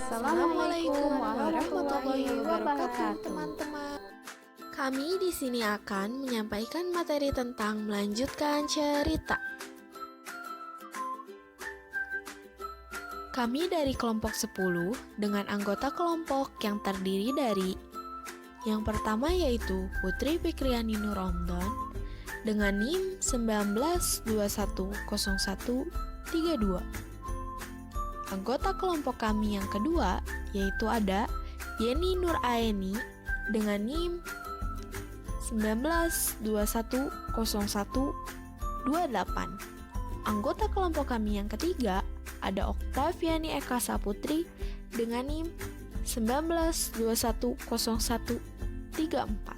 Assalamualaikum warahmatullahi wabarakatuh, teman-teman. Kami di sini akan menyampaikan materi tentang melanjutkan cerita. Kami dari kelompok 10 dengan anggota kelompok yang terdiri dari yang pertama yaitu Putri Fikriani Nur Romdon dengan NIM 19210132. Anggota kelompok kami yang kedua yaitu ada Yeni Nur Aeni dengan NIM 19210128. Anggota kelompok kami yang ketiga ada Oktaviani Eka Saputri dengan NIM 19210134.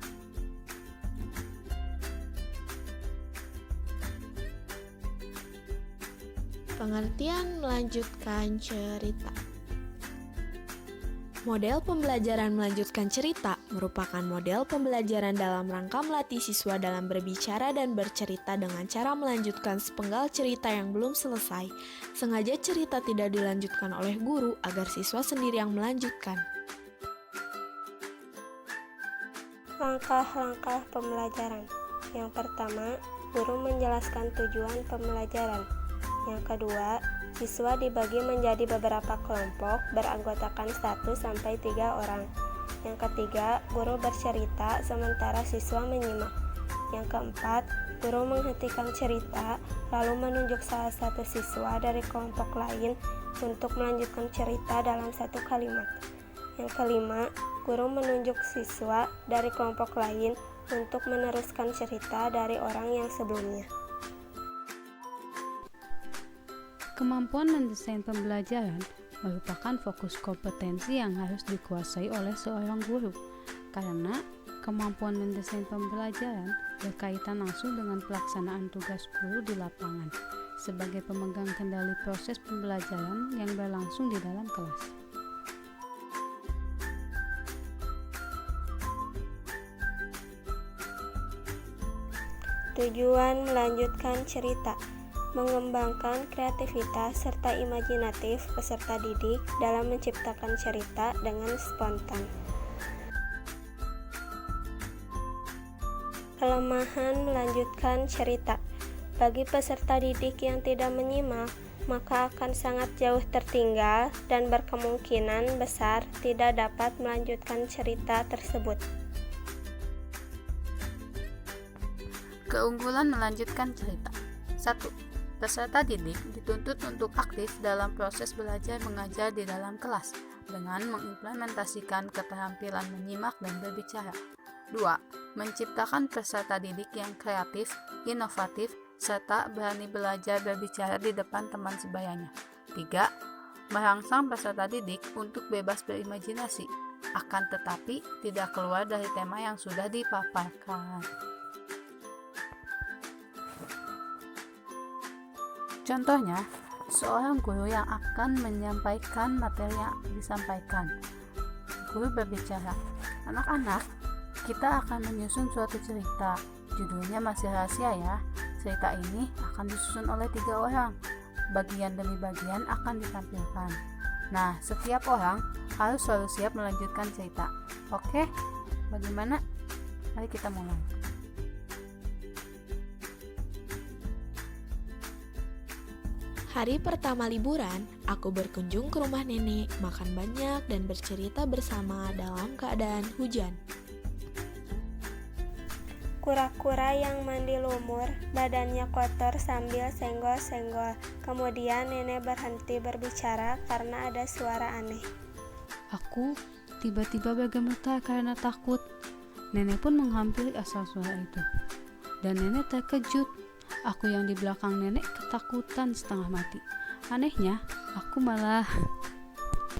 Pengertian melanjutkan cerita. Model pembelajaran melanjutkan cerita merupakan model pembelajaran dalam rangka melatih siswa dalam berbicara dan bercerita dengan cara melanjutkan sepenggal cerita yang belum selesai. Sengaja cerita tidak dilanjutkan oleh guru agar siswa sendiri yang melanjutkan. Langkah-langkah pembelajaran. Yang pertama, guru menjelaskan tujuan pembelajaran. Yang kedua, siswa dibagi menjadi beberapa kelompok beranggotakan 1-3 orang. Yang ketiga, guru bercerita sementara siswa menyimak. Yang keempat, guru menghentikan cerita lalu menunjuk salah satu siswa dari kelompok lain untuk melanjutkan cerita dalam satu kalimat. Yang kelima, guru menunjuk siswa dari kelompok lain untuk meneruskan cerita dari orang yang sebelumnya. Kemampuan mendesain pembelajaran merupakan fokus kompetensi yang harus dikuasai oleh seorang guru, karena kemampuan mendesain pembelajaran berkaitan langsung dengan pelaksanaan tugas guru di lapangan sebagai pemegang kendali proses pembelajaran yang berlangsung di dalam kelas. Tujuan melanjutkan cerita: mengembangkan kreativitas serta imajinatif peserta didik dalam menciptakan cerita dengan spontan. Kelemahan melanjutkan cerita: bagi peserta didik yang tidak menyimak, maka akan sangat jauh tertinggal dan berkemungkinan besar tidak dapat melanjutkan cerita tersebut. Keunggulan melanjutkan cerita. 1. Peserta didik dituntut untuk aktif dalam proses belajar mengajar di dalam kelas dengan mengimplementasikan keterampilan menyimak dan berbicara. 2. Menciptakan peserta didik yang kreatif, inovatif, serta berani belajar berbicara di depan teman sebayanya. 3. Merangsang peserta didik untuk bebas berimajinasi, akan tetapi tidak keluar dari tema yang sudah dipaparkan. Contohnya, seorang guru yang akan menyampaikan materi yang disampaikan. Guru berbicara, "Anak-anak, kita akan menyusun suatu cerita. Judulnya masih rahasia ya. Cerita ini akan disusun oleh 3 orang. Bagian demi bagian akan ditampilkan. Nah, setiap orang harus selalu siap melanjutkan cerita. Oke, bagaimana? Mari kita mulai." Hari pertama liburan, aku berkunjung ke rumah nenek, makan banyak dan bercerita bersama dalam keadaan hujan. Kura-kura yang mandi lumur, badannya kotor sambil senggol-senggol. Kemudian nenek berhenti berbicara karena ada suara aneh. Aku tiba-tiba bergemetar karena takut. Nenek pun menghampiri asal suara itu. Dan nenek terkejut. Aku yang di belakang nenek ketakutan setengah mati. Anehnya, aku malah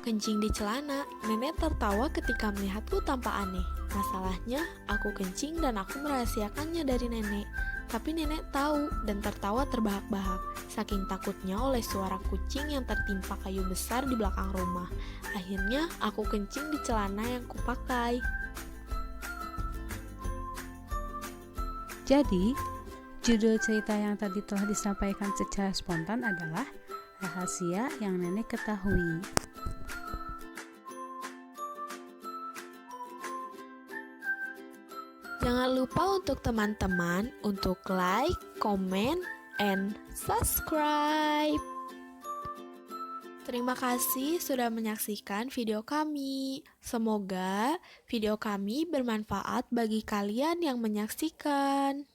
kencing di celana. Nenek tertawa ketika melihatku tanpa aneh. Masalahnya, aku kencing dan aku merahasiakannya dari nenek. Tapi nenek tahu dan tertawa terbahak-bahak, saking takutnya oleh suara kucing yang tertimpa kayu besar di belakang rumah. Akhirnya, aku kencing di celana yang kupakai. Jadi, judul cerita yang tadi telah disampaikan secara spontan adalah Rahasia yang Nenek Ketahui. Jangan lupa untuk teman-teman untuk like, comment, and subscribe. Terima kasih sudah menyaksikan video kami. Semoga video kami bermanfaat bagi kalian yang menyaksikan.